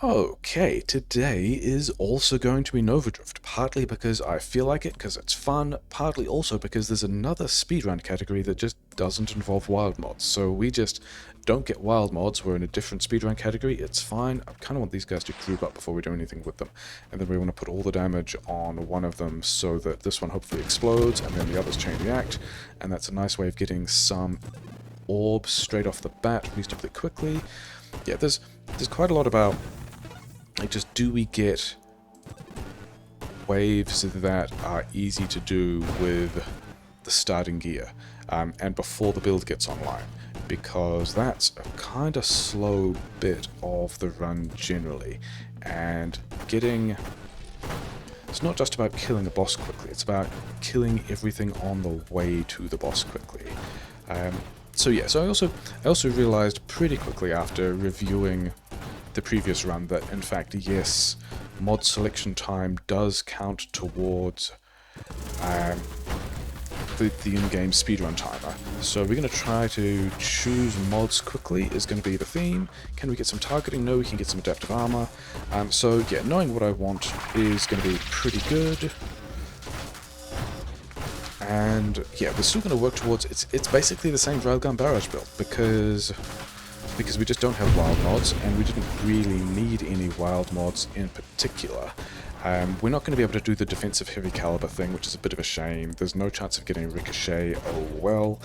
Okay, today is also going to be Nova Drift, partly because I feel like it, because it's fun, partly also because there's another speedrun category that just doesn't involve wild mods. So we just don't get wild mods, we're in a different speedrun category, it's fine. I kind of want these guys to group up before we do anything with them. And then we want to put all the damage on one of them so that this one hopefully explodes, and then the others chain react. And that's a nice way of getting some orbs straight off the bat, reasonably quickly. Yeah, there's quite a lot about... like, just do we get waves that are easy to do with the starting gear and before the build gets online, because that's a kind of slow bit of the run generally, and getting... it's not just about killing a boss quickly, it's about killing everything on the way to the boss quickly. So yeah, so I also realized pretty quickly after reviewing the previous run that, in fact, yes, mod selection time does count towards the in-game speedrun timer. So we're going to try to choose mods quickly is going to be the theme. Can we get some targeting? No, we can get some adaptive armor. So yeah, knowing what I want is going to be pretty good. And yeah, we're still going to work towards... it's basically the same railgun barrage build, because we just don't have wild mods, and we didn't really need any wild mods in particular. We're not going to be able to do the defensive heavy caliber thing, which is a bit of a shame. There's no chance of getting ricochet, oh well.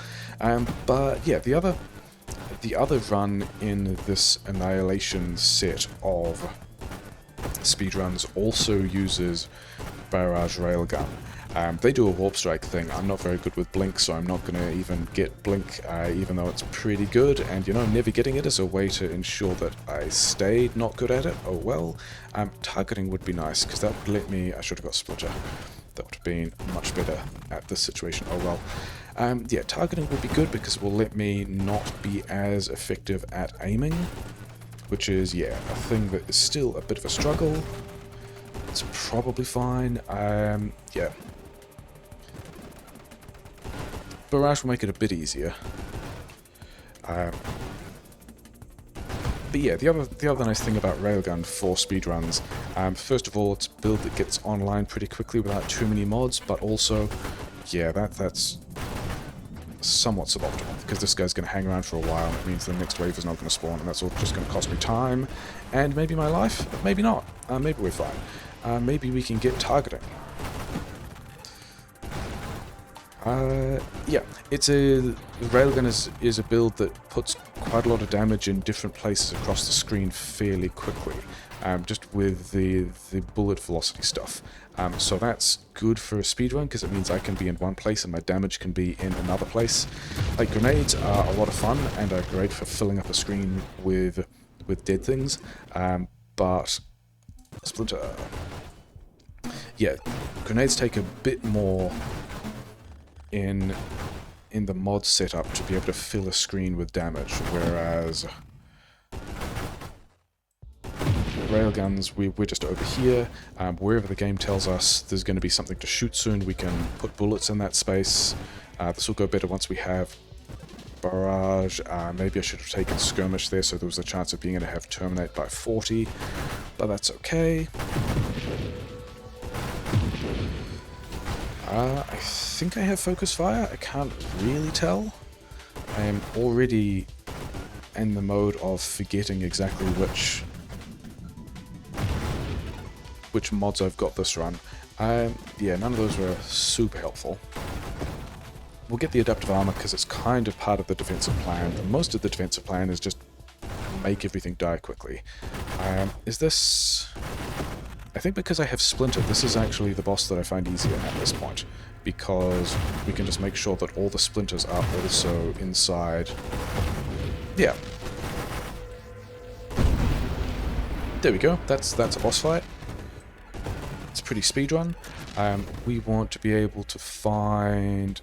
But yeah, the other run in this Annihilation set of speedruns also uses barrage-railgun. They do a warp strike thing. I'm not very good with blink, so I'm not going to even get blink, even though it's pretty good. And you know, never getting it is a way to ensure that I stayed not good at it. Oh well. Targeting would be nice, because that would let me... I should have got Splinter. That would have been much better at this situation. Oh well. Yeah, targeting would be good because it will let me not be as effective at aiming, which is, yeah, a thing that is still a bit of a struggle. It's probably fine. Yeah. Barrage will make it a bit easier. But yeah, the other nice thing about Railgun for speedruns, first of all, it's a build that gets online pretty quickly without too many mods, but also, yeah, that's somewhat suboptimal, because this guy's going to hang around for a while, and it means the next wave is not going to spawn, and that's all just going to cost me time, and maybe my life, maybe not. Maybe we're fine. Maybe we can get targeting. Yeah, the Railgun is a build that puts quite a lot of damage in different places across the screen fairly quickly, just with the bullet velocity stuff. So that's good for a speedrun, because it means I can be in one place and my damage can be in another place. Like, grenades are a lot of fun and are great for filling up a screen with dead things, but... Splinter... yeah, grenades take a bit more in the mod setup to be able to fill a screen with damage, whereas railguns, we're just over here. Wherever the game tells us there's going to be something to shoot soon, we can put bullets in that space. This will go better once we have barrage. Maybe I should have taken skirmish there, so there was a chance of being able to have terminate by 40, but that's okay. I think I have focus fire. I can't really tell. I am already in the mode of forgetting exactly which mods I've got this run. Yeah, none of those were super helpful. We'll get the adaptive armor because it's kind of part of the defensive plan. And most of the defensive plan is just make everything die quickly. Is this... I think because I have Splinter, this is actually the boss that I find easier at this point, because we can just make sure that all the splinters are also inside. Yeah. There we go. That's a boss fight. It's pretty speedrun. We want to be able to find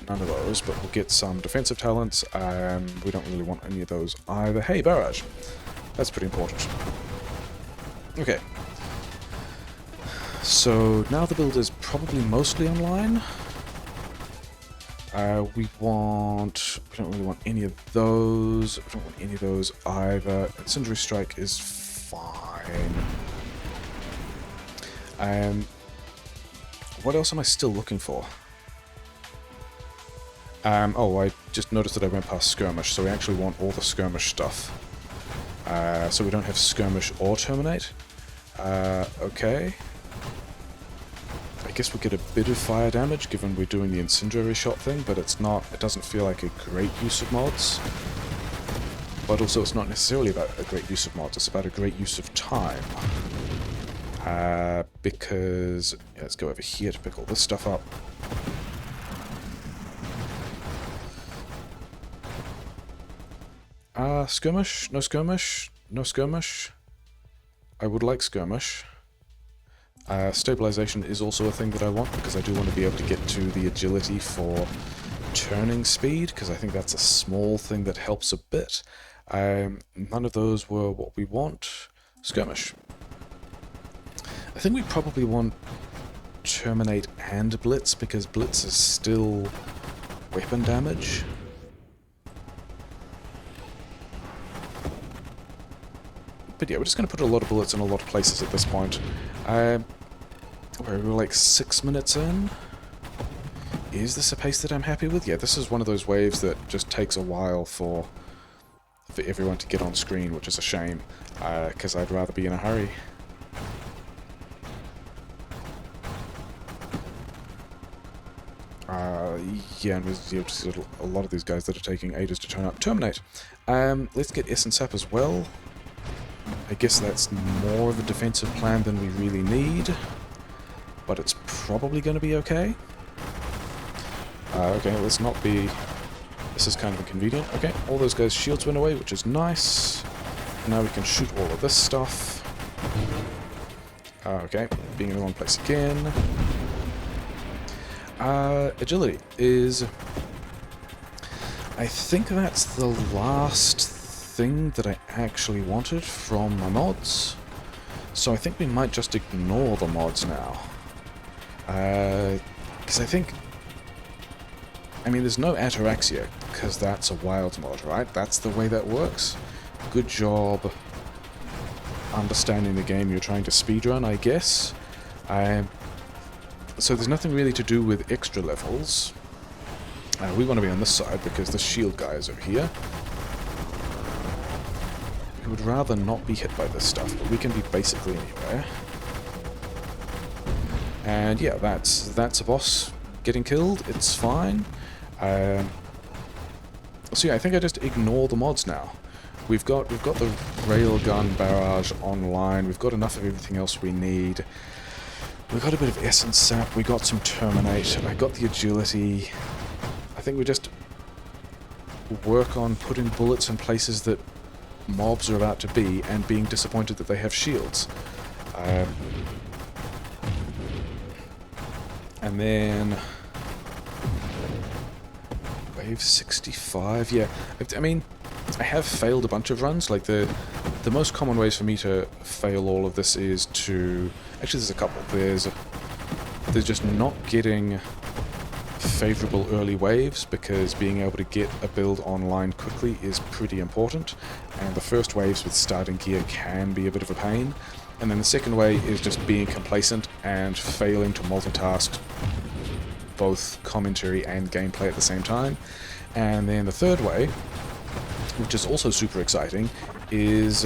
none of those, but we'll get some defensive talents. We don't really want any of those either. Hey, barrage. That's pretty important. Okay. So now the build is probably mostly online. We don't really want any of those. We don't want any of those either. Incendiary Strike is fine. pain. What else am I still looking for? Oh, I just noticed that I went past skirmish, so we actually want all the skirmish stuff. So we don't have skirmish or terminate. Okay. I guess we get a bit of fire damage given we're doing the incendiary shot thing, but it doesn't feel like a great use of mods. But also it's not necessarily about a great use of mods, it's about a great use of time. Because... yeah, let's go over here to pick all this stuff up. Skirmish? No skirmish? No skirmish? I would like skirmish. Stabilization is also a thing that I want, because I do want to be able to get to the agility for turning speed, because I think that's a small thing that helps a bit. None of those were what we want. Skirmish. I think we probably want terminate and blitz, because blitz is still weapon damage. But yeah, we're just going to put a lot of bullets in a lot of places at this point. We're like 6 minutes in. Is this a pace that I'm happy with? Yeah, this is one of those waves that just takes a while for everyone to get on screen, which is a shame, because I'd rather be in a hurry. Yeah, and there's a lot of these guys that are taking ages to turn up. Terminate. Let's get S and SAP as well. I guess that's more of a defensive plan than we really need, but it's probably going to be okay. Okay, let's not be... this is kind of inconvenient. Okay, all those guys' shields went away, which is nice. Now we can shoot all of this stuff. Okay, being in the wrong place again. Agility is... I think that's the last thing that I actually wanted from my mods. So I think we might just ignore the mods now. Because I think... I mean, there's no ataraxia, because that's a wild mod, right? That's the way that works. Good job understanding the game you're trying to speedrun, I guess. So there's nothing really to do with extra levels. We want to be on this side because the shield guy is over here. We would rather not be hit by this stuff, but we can be basically anywhere. And yeah, that's a boss getting killed. It's fine. So yeah, I think I just ignore the mods now. We've got the railgun barrage online. We've got enough of everything else we need. We've got a bit of essence sap. We got some terminate. I got the agility. I think we just work on putting bullets in places that mobs are about to be, and being disappointed that they have shields. And then... wave 65, yeah. I mean, I have failed a bunch of runs. Like, the most common ways for me to fail all of this is to... actually, there's a couple. There's just not getting favorable early waves, because being able to get a build online quickly is pretty important, and the first waves with starting gear can be a bit of a pain. And then the second way is just being complacent and failing to multitask both commentary and gameplay at the same time. And then the third way, which is also super exciting, is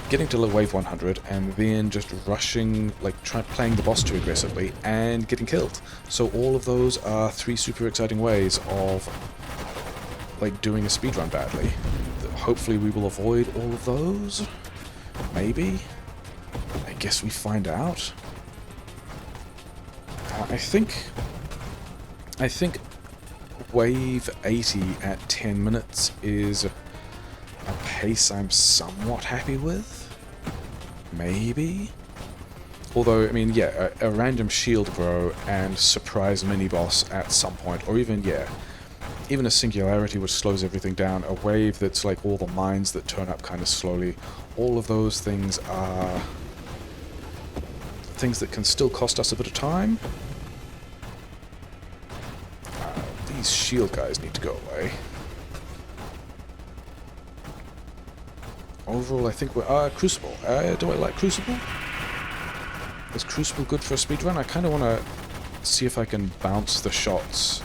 getting to wave 100 and then just rushing, like playing the boss too aggressively and getting killed. So all of those are 3 super exciting ways of like doing a speedrun badly. Hopefully we will avoid all of those. Maybe. I guess we find out. I think wave 80 at 10 minutes is a pace I'm somewhat happy with. Maybe? Although, I mean, yeah, a random shield bro and surprise mini-boss at some point, or even, yeah, even a singularity which slows everything down, a wave that's like all the mines that turn up kind of slowly, all of those things are things that can still cost us a bit of time. These shield guys need to go away. overall, I think we're... Crucible. Do I like Crucible? Is Crucible good for a speedrun? I kind of want to see if I can bounce the shots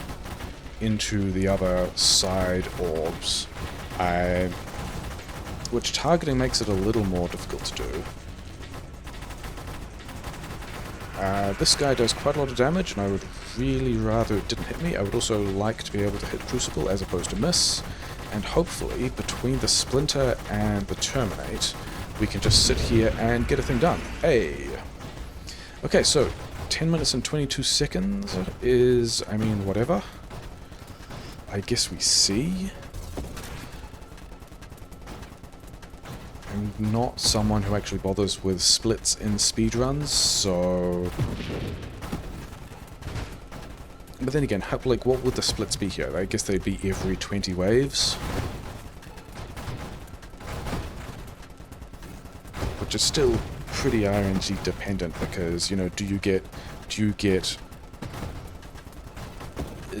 into the other side orbs. Which targeting makes it a little more difficult to do. This guy does quite a lot of damage, and I would really rather it didn't hit me. I would also like to be able to hit Crucible as opposed to miss. And hopefully, between the Splinter and the Terminate, we can just sit here and get a thing done. Hey! Okay, so 10 minutes and 22 seconds is, I mean, whatever. I guess we see. I'm not someone who actually bothers with splits in speedruns, so... But then again, how, like, what would the splits be here? I guess they'd be every 20 waves. Which is still pretty RNG dependent, because, you know, do you get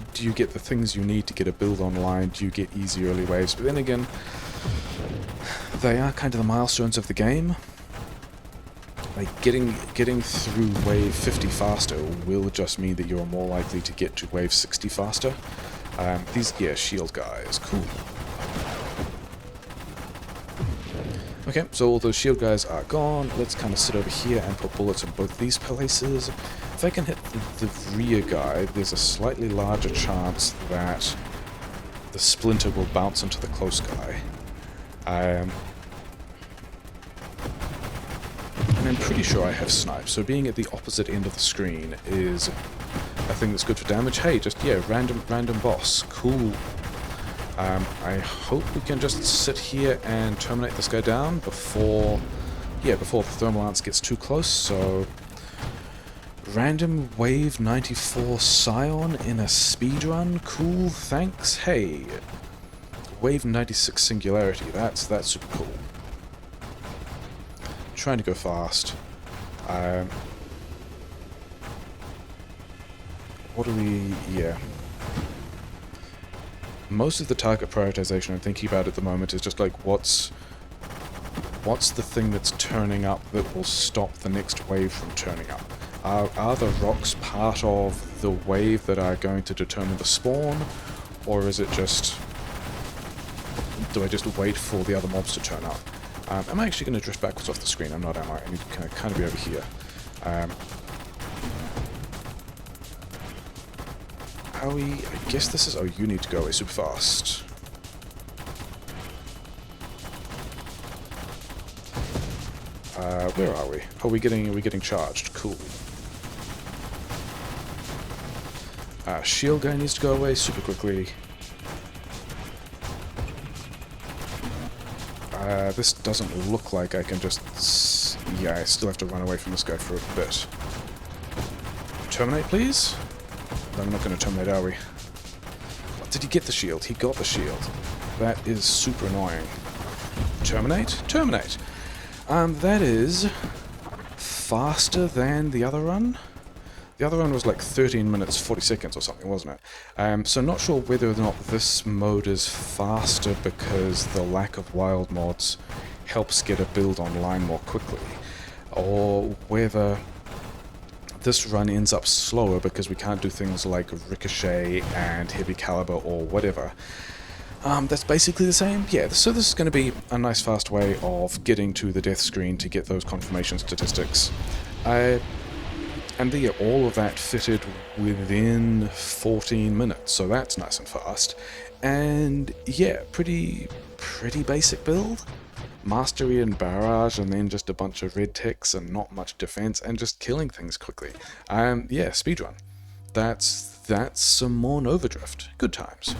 the things you need to get a build online? Do you get easy early waves? But then again, they are kind of the milestones of the game. Like, getting through wave 50 faster will just mean that you're more likely to get to wave 60 faster. These, yeah, shield guys, cool. Okay, so all those shield guys are gone. Let's kind of sit over here and put bullets in both these places. If I can hit the rear guy, there's a slightly larger chance that the Splinter will bounce into the close guy. And I'm pretty sure I have snipe, so being at the opposite end of the screen is a thing that's good for damage. Hey, just, yeah, random boss. Cool. I hope we can just sit here and terminate this guy down before the thermal lance gets too close. So, random wave 94 Scion in a speedrun. Cool, thanks. Hey, wave 96 Singularity. That's super cool. Trying to go fast. What do we... yeah. Most of the target prioritization I'm thinking about at the moment is just like, what's the thing that's turning up that will stop the next wave from turning up? Are the rocks part of the wave that are going to determine the spawn? Or is it just... do I just wait for the other mobs to turn up? Am I actually going to drift backwards off the screen? I'm not, am I? I need to kind of be over here. I guess this is... oh, you need to go away super fast. Where are we? Oh, are we getting charged? Cool. Shield guy needs to go away super quickly. This doesn't look like I can just... yeah, I still have to run away from this guy for a bit. Terminate, please? I'm not going to terminate, are we? Oh, did he get the shield? He got the shield. That is super annoying. Terminate? Terminate! That is faster than the other run. The other one was like 13 minutes, 40 seconds or something, wasn't it? So not sure whether or not this mode is faster because the lack of wild mods helps get a build online more quickly, or whether this run ends up slower because we can't do things like ricochet and heavy caliber or whatever. That's basically the same. Yeah, so this is going to be a nice fast way of getting to the death screen to get those confirmation statistics. And all of that fitted within 14 minutes, so that's nice and fast. And yeah, pretty basic build. Mastery and barrage, and then just a bunch of red ticks and not much defense, and just killing things quickly. Yeah, speedrun. That's some more Nova Drift. Good times.